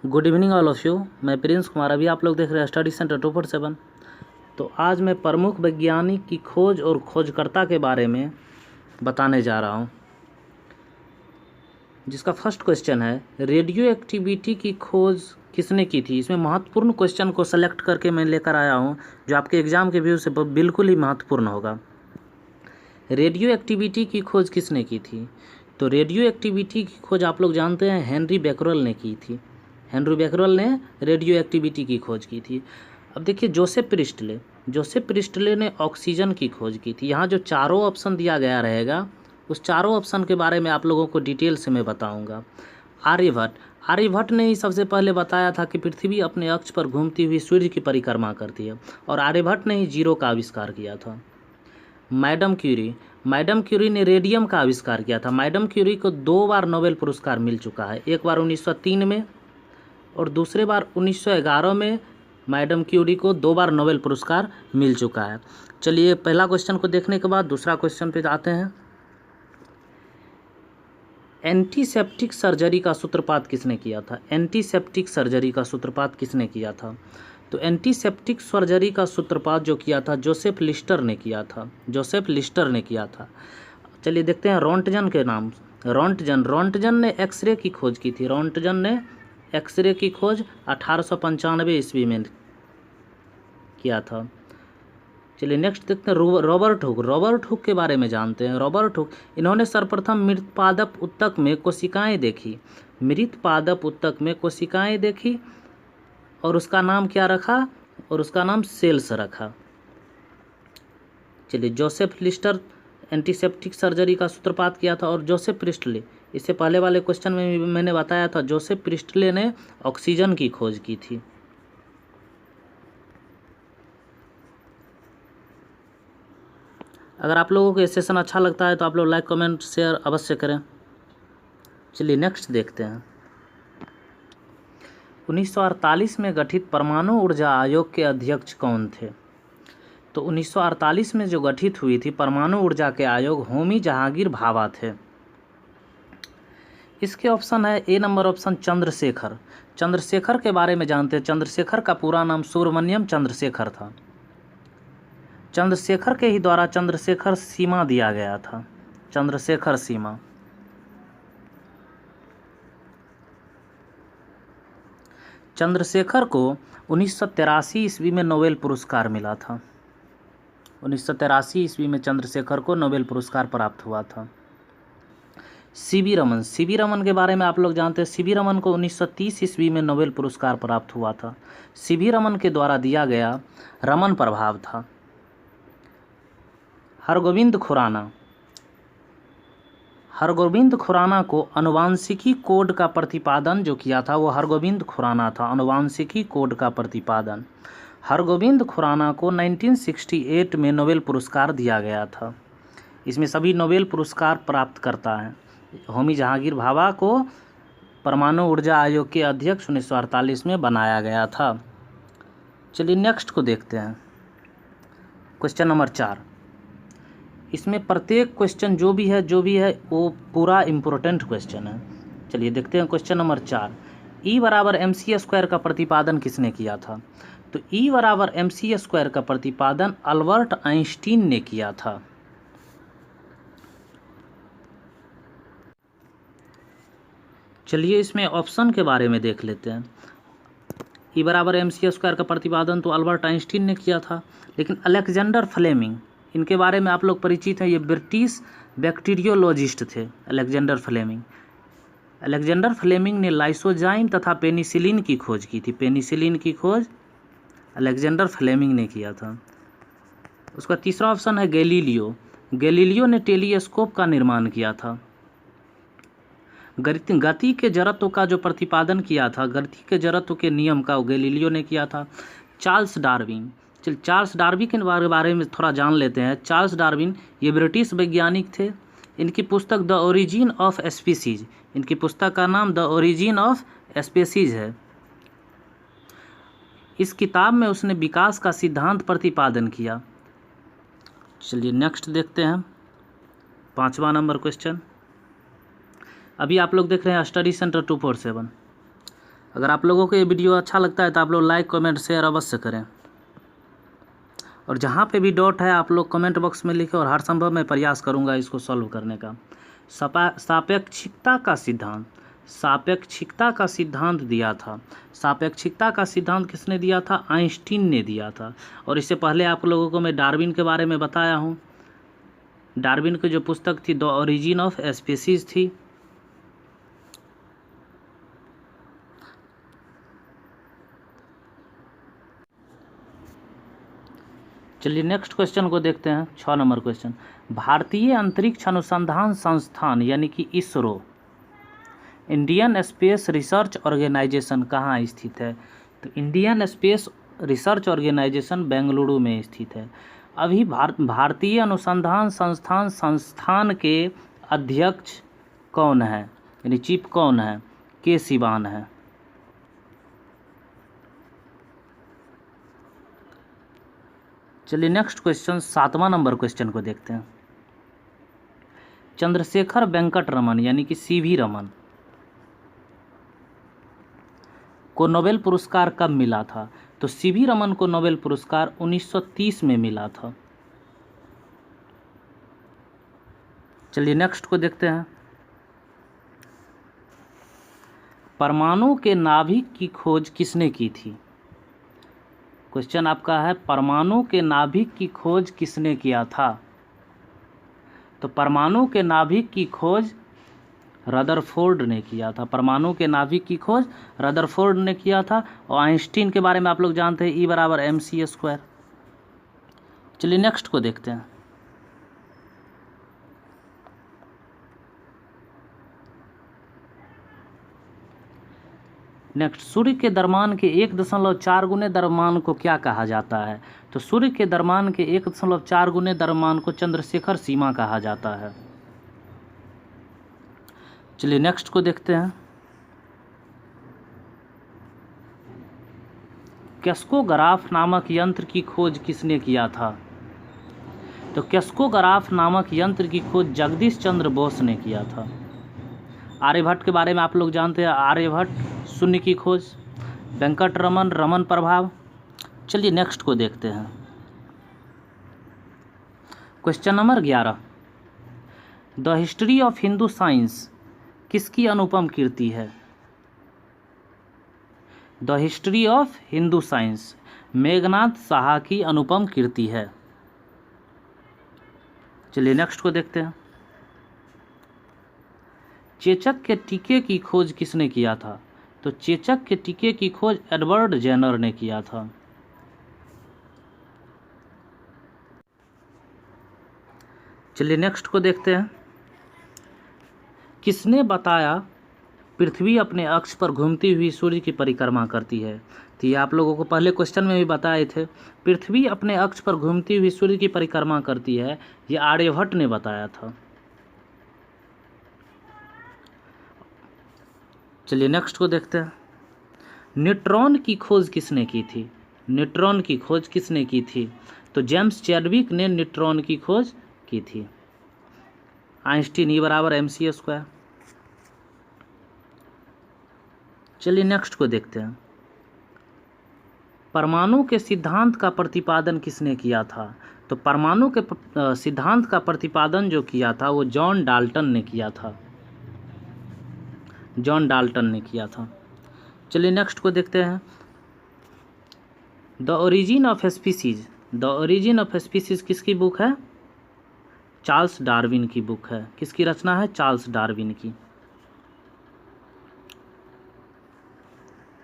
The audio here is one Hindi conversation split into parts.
Good evening all of you. मैं प्रिंस कुमार। अभी आप लोग देख रहे हैं स्टडी सेंटर 247। तो आज मैं प्रमुख वैज्ञानिक की खोज और खोजकर्ता के बारे में बताने जा रहा हूं, जिसका फर्स्ट क्वेश्चन है रेडियो एक्टिविटी की खोज किसने की थी। इसमें महत्वपूर्ण क्वेश्चन को सेलेक्ट करके मैं लेकर आया हूं, जो आपके एग्जाम के व्यू से बिल्कुल ही महत्वपूर्ण होगा। रेडियो एक्टिविटी की खोज किसने की थी? तो रेडियो एक्टिविटी की खोज आप लोग जानते हैं हेनरी बैकरल ने की थी। हेनरी बैकरल ने रेडियो एक्टिविटी की खोज की थी। अब देखिए जोसेफ प्रिस्टले ने ऑक्सीजन की खोज की थी। यहाँ जो चारों ऑप्शन दिया गया रहेगा, उस चारों ऑप्शन के बारे में आप लोगों को डिटेल से मैं बताऊंगा। आर्यभट्ट ने ही सबसे पहले बताया था कि पृथ्वी अपने अक्ष पर घूमती हुई सूर्य की परिक्रमा करती है, और आर्यभट्ट ने ही जीरो का आविष्कार किया था। मैडम क्यूरी ने रेडियम का आविष्कार किया था। मैडम क्यूरी को 2 बार नोबेल पुरस्कार मिल चुका है, एक बार 1903 में और दूसरे बार 1911 में मैडम क्यूरी को 2 बार नोबेल पुरस्कार मिल चुका है। चलिए पहला क्वेश्चन को देखने के बाद दूसरा क्वेश्चन पे आते हैं। एंटीसेप्टिक सर्जरी का सूत्रपात किसने किया था? एंटीसेप्टिक सर्जरी का सूत्रपात किसने किया था? तो एंटीसेप्टिक सर्जरी का सूत्रपात जो किया था जोसेफ लिस्टर ने किया था। चलिए देखते हैं रोंटजन के नाम। रोंटजन ने एक्सरे की खोज की थी। रोंटजन ने एक्सरे की खोज 1895 ईस्वी में किया था। चलिए नेक्स्ट देखते हैं रॉबर्ट हुक के बारे में जानते हैं। रॉबर्ट हुक, इन्होंने सर्वप्रथम मृतपादप ऊतक में कोशिकाएं देखी और उसका नाम क्या रखा? और उसका नाम सेल्स रखा। चलिए जोसेफ लिस्टर एंटीसेप्टिक सर्जरी का सूत्रपात किया था, और जोसेफ प्रिस्टले, इससे पहले वाले क्वेश्चन में भी मैंने बताया था, जोसेफ प्रिस्टले ने ऑक्सीजन की खोज की थी। अगर आप लोगों को ये सेशन अच्छा लगता है तो आप लोग लाइक कमेंट शेयर अवश्य करें। चलिए नेक्स्ट देखते हैं। 1948 में गठित परमाणु ऊर्जा आयोग के अध्यक्ष कौन थे? तो 1948 में जो गठित हुई थी परमाणु ऊर्जा के आयोग, होमी जहांगीर भाभा थे। इसके ऑप्शन है ए नंबर ऑप्शन चंद्रशेखर के बारे में जानते हैं। चंद्रशेखर का पूरा नाम सुब्रमण्यम चंद्रशेखर था। चंद्रशेखर के ही द्वारा चंद्रशेखर सीमा दिया गया था। चंद्रशेखर सीमा। चंद्रशेखर को 1983 ईस्वी में नोबेल पुरस्कार मिला था। 1983 ईस्वी में चंद्रशेखर को नोबेल पुरस्कार प्राप्त हुआ था। सीवी रमन के बारे में आप लोग जानते हैं। सीवी रमन को 1930 ईस्वी में नोबेल पुरस्कार प्राप्त हुआ था। सीवी रमन के द्वारा दिया गया रमन प्रभाव था। हरगोविंद खुराना को आनुवांशिकी कोड का प्रतिपादन जो किया था वो हरगोविंद खुराना था। आनुवांशिकी कोड का प्रतिपादन हरगोविंद खुराना को 1968 में नोबेल पुरस्कार दिया गया था। इसमें सभी नोबेल पुरस्कार प्राप्त करता है। होमी जहांगीर भाभा को परमाणु ऊर्जा आयोग के अध्यक्ष 1948 में बनाया गया था। चलिए नेक्स्ट को देखते हैं। Question number 4। इसमें प्रत्येक क्वेश्चन जो भी है वो पूरा इम्पोर्टेंट क्वेश्चन है। चलिए देखते हैं क्वेश्चन नंबर 4। E बराबर mc² का प्रतिपादन किसने किया था? तो E बराबर mc² का प्रतिपादन अल्बर्ट आइंस्टीन ने किया था। चलिए इसमें ऑप्शन के बारे में देख लेते हैं। E बराबर mc² का प्रतिपादन तो अल्बर्ट आइंस्टीन ने किया था, लेकिन अलेक्जेंडर फ्लेमिंग, इनके बारे में आप लोग परिचित हैं। ये ब्रिटिश बैक्टीरियोलॉजिस्ट थे। अलेक्जेंडर फ्लेमिंग ने लाइसोजाइम तथा पेनिसिलिन की खोज की थी। पेनिसिलिन की खोज अलेक्जेंडर फ्लेमिंग ने किया था। उसका तीसरा ऑप्शन है गैलीलियो ने टेलीस्कोप का निर्माण किया था। गति के जड़त्व का जो प्रतिपादन किया था, गति के जड़त्व के नियम का, वो गैलीलियो ने किया था। चार्ल्स डार्विन के बारे में थोड़ा जान लेते हैं। चार्ल्स डार्विन ये ब्रिटिश वैज्ञानिक थे। इनकी पुस्तक द ओरिजिन ऑफ स्पीसीज, इनकी पुस्तक का नाम द ओरिजिन ऑफ स्पीसीज है। इस किताब में उसने विकास का सिद्धांत प्रतिपादन किया। चलिए नेक्स्ट देखते हैं 5वां नंबर क्वेश्चन। अभी आप लोग देख रहे हैं स्टडी सेंटर 247। अगर आप लोगों को ये वीडियो अच्छा लगता है तो आप लोग लाइक कमेंट शेयर अवश्य करें, और जहाँ पे भी डाउट है आप लोग कमेंट बॉक्स में लिखें और हर संभव मैं प्रयास करूँगा इसको सॉल्व करने का। सापेक्षिकता का सिद्धांत, सापेक्षिकता का सिद्धांत दिया था, सापेक्षिकता का सिद्धांत किसने दिया था? आइंस्टीन ने दिया था। और इससे पहले आप लोगों को मैं डार्विन के बारे में बताया हूँ। डार्विन की जो पुस्तक थी द ओरिजिन ऑफ स्पीसीज थी। चलिए नेक्स्ट क्वेश्चन को देखते हैं, 6 नंबर क्वेश्चन। भारतीय अंतरिक्ष अनुसंधान संस्थान यानी कि ISRO, Indian space research organisation कहाँ स्थित है? तो Indian space research organisation Bengaluru में स्थित है। अभी भारतीय अनुसंधान संस्थान के अध्यक्ष कौन है, यानी चीफ कौन है? के सिवान है। चलिए नेक्स्ट क्वेश्चन, 7वां नंबर क्वेश्चन को देखते हैं। चंद्रशेखर वेंकट रमन यानी कि सीवी रमन को नोबेल पुरस्कार कब मिला था? तो सीवी रमन को नोबेल पुरस्कार 1930 में मिला था। चलिए नेक्स्ट को देखते हैं। परमाणु के नाभिक की खोज किसने की थी? क्वेश्चन आपका है परमाणु के नाभिक की खोज किसने किया था? तो परमाणु के नाभिक की खोज रदरफोर्ड ने किया था। परमाणु के नाभिक की खोज रदरफोर्ड ने किया था। और आइंस्टीन के बारे में आप लोग जानते हैं, E = mc²। चलिए नेक्स्ट को देखते हैं। नेक्स्ट, सूर्य के द्रव्यमान के 1.4 गुने द्रव्यमान को क्या कहा जाता है? तो सूर्य के द्रव्यमान के 1.4 गुने द्रव्यमान को चंद्रशेखर सीमा कहा जाता है। चलिए नेक्स्ट को देखते हैं। कैस्कोग्राफ नामक यंत्र की खोज किसने किया था? तो कैस्कोग्राफ नामक यंत्र की खोज जगदीश चंद्र बोस ने किया था। आर्यभट्ट के बारे में आप लोग जानते हैं, आर्यभट्ट शून्य की खोज, वेंकट रमन, रमन प्रभाव। चलिए नेक्स्ट को देखते हैं। Question number 11, the history of Hindu science किसकी अनुपम कीर्ति है? The history of Hindu science Meghnath Saha की अनुपम कीर्ति है। चलिए नेक्स्ट को देखते हैं। चेचक के टीके की खोज किसने किया था? तो चेचक के टीके की खोज एडवर्ड जेनर ने किया था। चलिए नेक्स्ट को देखते हैं। किसने बताया पृथ्वी अपने अक्ष पर घूमती हुई सूर्य की परिक्रमा करती है? तो ये आप लोगों को पहले क्वेश्चन में भी बताए थे। पृथ्वी अपने अक्ष पर घूमती हुई सूर्य की परिक्रमा करती है, ये आर्यभट्ट ने बताया था। चलिए नेक्स्ट को देखते हैं। न्यूट्रॉन की खोज किसने की थी? न्यूट्रॉन की खोज किसने की थी? तो जेम्स चैडविक ने न्यूट्रॉन की खोज की थी। Einstein E = mc²। चलिए नेक्स्ट को देखते हैं। परमाणु के सिद्धांत का प्रतिपादन किसने किया था? तो परमाणु के सिद्धांत का प्रतिपादन जो किया था वो जॉन डाल्टन ने किया था। जॉन डाल्टन ने किया था। चलिए नेक्स्ट को देखते हैं। The origin of species, the origin of species किसकी बुक है? चार्ल्स डार्विन की बुक है। किसकी रचना है? चार्ल्स डार्विन की।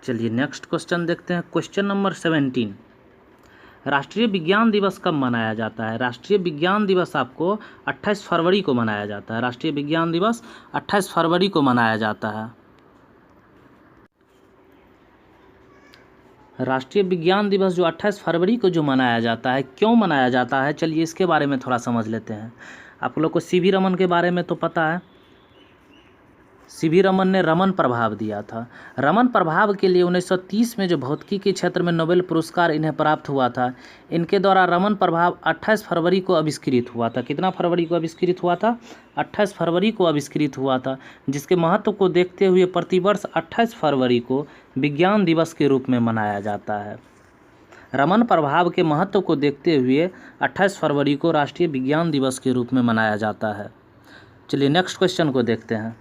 चलिए नेक्स्ट क्वेश्चन देखते हैं। क्वेश्चन नंबर 17, राष्ट्रीय विज्ञान दिवस कब मनाया जाता है? राष्ट्रीय विज्ञान दिवस आपको 28 फरवरी को मनाया जाता है। राष्ट्रीय विज्ञान दिवस 28 फरवरी को मनाया जाता है। राष्ट्रीय विज्ञान दिवस जो 28 फरवरी को जो मनाया जाता है, क्यों मनाया जाता है? चलिए इसके बारे में थोड़ा समझ लेते हैं। आप लोग को सीवी रमन के बारे में तो पता है। सीवी रमन ने रमन प्रभाव दिया था। रमन प्रभाव के लिए 1930 में जो भौतिकी के क्षेत्र में नोबेल पुरस्कार इन्हें प्राप्त हुआ था, इनके द्वारा रमन प्रभाव 28 फरवरी को आविष्कृत हुआ था। कितना फरवरी को आविष्कृत हुआ था? 28 फरवरी को आविष्कृत हुआ था, जिसके महत्व को देखते हुए प्रतिवर्ष 28 फरवरी को विज्ञान दिवस के रूप में मनाया जाता है। रमन प्रभाव के महत्व को देखते हुए 28 फरवरी को राष्ट्रीय विज्ञान दिवस के रूप में मनाया जाता है। चलिए नेक्स्ट क्वेश्चन को देखते हैं।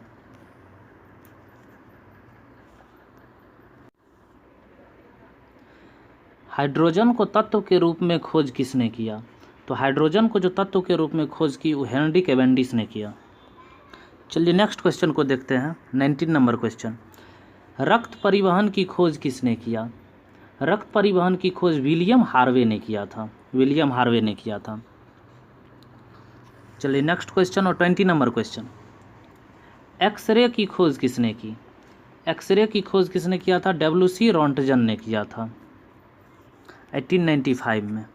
हाइड्रोजन को तत्व के रूप में खोज किसने किया? तो हाइड्रोजन को जो तत्व के रूप में खोज की वो हेनरी कैवेंडिश ने किया। चलिए नेक्स्ट क्वेश्चन को देखते हैं। 19 नंबर क्वेश्चन, रक्त परिवहन की खोज किसने किया? रक्त परिवहन की खोज विलियम हार्वे ने किया था। विलियम हार्वे ने किया था। चलिए नेक्स्ट क्वेश्चन और 20 नंबर क्वेश्चन, एक्सरे की खोज किसने की? एक्सरे की खोज किसने किया था? डब्ल्यू.सी. रॉन्टजन ने किया था 1895 में।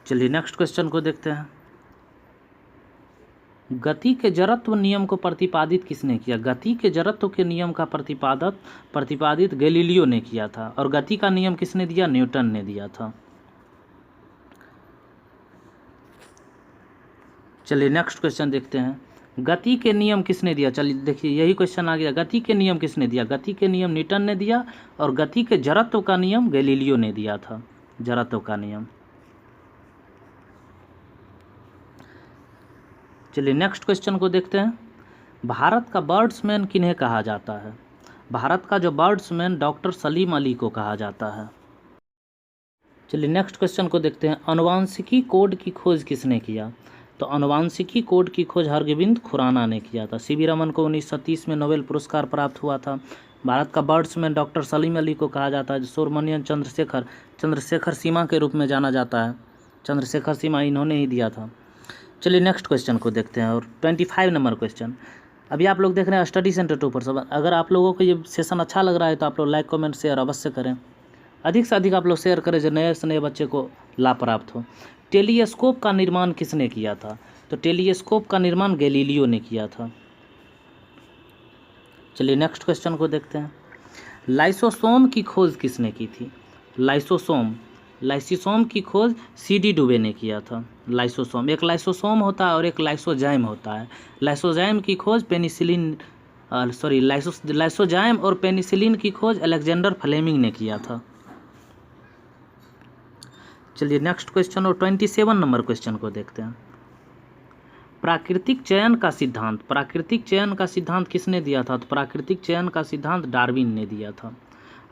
चलिए नेक्स्ट क्वेश्चन को देखते हैं। गति के जड़त्व नियम को प्रतिपादित किसने किया? गति के जड़त्व के नियम का प्रतिपादित गैलीलियो ने किया था। और गति का नियम किसने दिया? न्यूटन ने दिया था। चलिए नेक्स्ट क्वेश्चन देखते हैं। गति के नियम किसने दिया? चलिए देखिए यही क्वेश्चन आ गया। गति के नियम किसने दिया? गति के नियम न्यूटन ने दिया। और गति के जड़त्व का नियम गैलीलियो ने दिया था। जड़त्व का नियम। चलिए नेक्स्ट क्वेश्चन को देखते हैं। भारत का बर्ड्समैन किन्हें कहा जाता है? भारत का जो बर्ड्समैन डॉक्टर सलीम अली को कहा जाता है। चलिए नेक्स्ट क्वेश्चन को देखते हैं। अनुवांशिकी कोड की खोज किसने किया? तो अनुवांशिकी कोड की खोज हरगोविंद खुराना ने किया था। सीवी रमन को 1930 में नोबेल पुरस्कार प्राप्त हुआ था। भारत का बर्ड्समैन डॉक्टर सलीम अली को कहा जाता है। सुब्रमण्यम चंद्रशेखर सीमा के रूप में जाना जाता है। चंद्रशेखर सीमा इन्होंने ही दिया था। चलिए नेक्स्ट क्वेश्चन को देखते हैं। और 25 नंबर क्वेश्चन, अभी आप लोग देख रहे हैं स्टडी सेंटर 2 अगर आप लोगों को ये सेशन अच्छा लग रहा है तो आप लोग लाइक कमेंट शेयर अवश्य करें। अधिक से अधिक आप लोग शेयर करें जो नए से नए बच्चे को लाभ प्राप्त हो। टेलीस्कोप का निर्माण किसने किया था? तो टेलीस्कोप का निर्माण गैलीलियो ने किया था। चलिए नेक्स्ट क्वेश्चन को देखते हैं। लाइसोसोम की खोज किसने की थी? लाइसोसोम की खोज C.D. डुबे ने किया था। लाइसोसोम, एक लाइसोसोम होता है और एक लाइसोजाइम होता है। लाइसोजाइम की खोज लाइसोजाइम और पेनिसिलिन की खोज अलेक्जेंडर फ्लेमिंग ने किया था। चलिए नेक्स्ट क्वेश्चन और 27 नंबर क्वेश्चन को देखते हैं। प्राकृतिक चयन का सिद्धांत किसने दिया था? तो प्राकृतिक चयन का सिद्धांत डार्विन ने दिया था।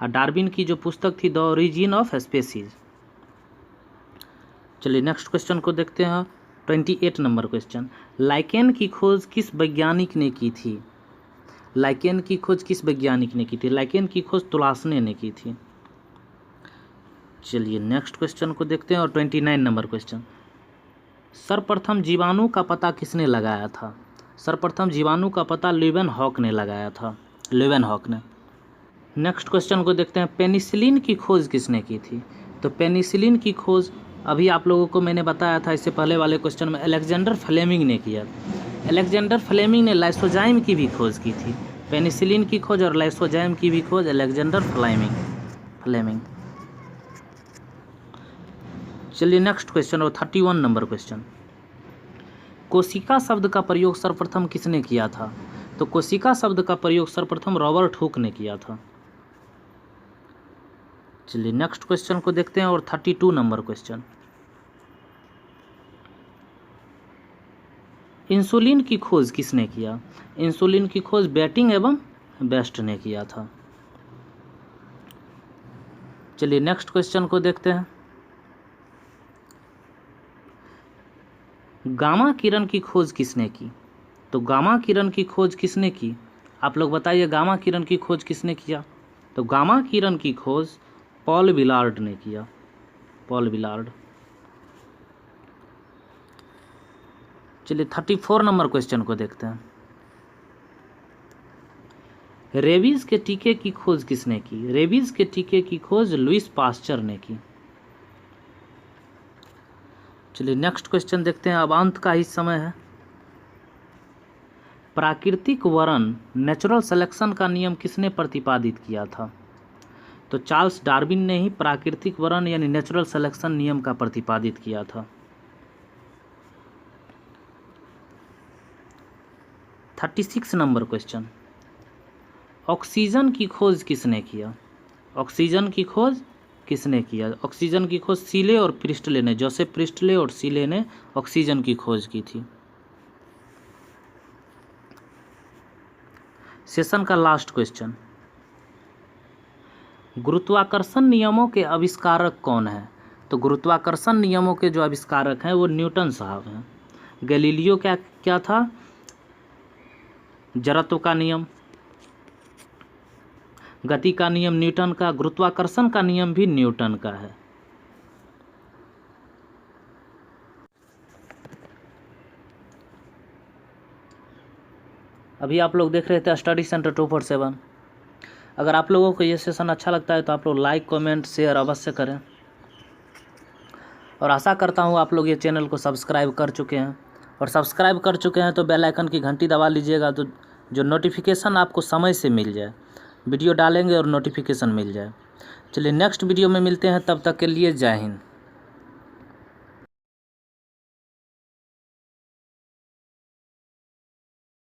और डार्विन की जो पुस्तक थी द ओरिजिन ऑफ स्पीसीज। चलिए नेक्स्ट क्वेश्चन को देखते हैं। 28 नंबर क्वेश्चन, लाइकेन की खोज किस वैज्ञानिक ने की थी? लाइकेन की खोज किस वैज्ञानिक ने की थी? लाइकेन की खोज तुलासने ने की थी। चलिए नेक्स्ट क्वेश्चन को देखते हैं। और 29 नंबर क्वेश्चन, सर्वप्रथम जीवाणु का पता किसने लगाया था? सर्वप्रथम जीवाणु का पता लीवेनहॉक ने लगाया था। लीवेनहॉक ने। नेक्स्ट क्वेश्चन को देखते हैं। पेनिसिलिन की खोज किसने की थी? तो पेनिसिलिन की खोज अभी आप लोगों को मैंने बताया था इससे पहले वाले क्वेश्चन में, अलेक्जेंडर फ्लेमिंग ने किया। अलेक्जेंडर फ्लेमिंग ने लाइसोजाइम की भी खोज की थी। पेनिसिलिन की खोज और लाइसोजाइम की भी खोज अलेक्जेंडर फ्लेमिंग। चलिए नेक्स्ट क्वेश्चन और 31 नंबर क्वेश्चन, कोशिका शब्द का प्रयोग सर्वप्रथम किसने किया था? तो कोशिका शब्द का प्रयोग सर्वप्रथम रॉबर्ट हुक ने किया था। चलिए नेक्स्ट क्वेश्चन को देखते हैं। और 32 नंबर क्वेश्चन, इंसुलिन की खोज किसने किया? इंसुलिन की खोज बेटिंग एवं बेस्ट ने किया था। चलिए नेक्स्ट क्वेश्चन को देखते हैं। गामा किरण की खोज किसने की? तो गामा किरण की खोज किसने की? आप लोग बताइए, गामा किरण की खोज किसने किया? तो गामा किरण की खोज पॉल विलार्ड ने किया। Paul Willard. चलिए 34 नंबर क्वेश्चन को देखते हैं। रेबीज के टीके की खोज किसने की? रेबीज के टीके की खोज लुईस पास्चर ने की। चलिए नेक्स्ट क्वेश्चन देखते हैं। अब अंत का ही समय है। प्राकृतिक वर्ण नेचुरल सिलेक्शन का नियम किसने प्रतिपादित किया था? तो चार्ल्स डार्विन ने ही प्राकृतिक वर्ण यानी नेचुरल सिलेक्शन नियम का प्रतिपादित किया था। 36 नंबर क्वेश्चन, ऑक्सीजन की खोज किसने किया? ऑक्सीजन की खोज किसने किया? ऑक्सीजन की खोज सीले और प्रिस्टले ने, जोसेफ प्रिस्टले और सीले ने ऑक्सीजन की खोज की थी। सेशन का लास्ट क्वेश्चन, गुरुत्वाकर्षण नियमों के आविष्कारक कौन है? तो गुरुत्वाकर्षण नियमों के जो आविष्कारक हैं वो न्यूटन साहब हैं। गैलीलियो क्या था? जड़त्व का नियम, गति का नियम न्यूटन का, गुरुत्वाकर्षण का नियम भी न्यूटन का है। अभी आप लोग देख रहे थे स्टडी सेंटर 247। अगर आप लोगों को ये सेशन अच्छा लगता है तो आप लोग लाइक, कमेंट, शेयर अवश्य करें और आशा करता हूँ आप लोग ये चैनल को सब्सक्राइब कर चुके हैं, और सब्सक्राइब कर चुके हैं तो बेल आइकन की घंटी दबा लीजिएगा तो जो नोटिफिकेशन आपको समय से मिल जाए, वीडियो डालेंगे और नोटिफिकेशन मिल जाए। चलिए नेक्स्ट वीडियो में मिलते हैं, तब तक के लिए जय हिंद।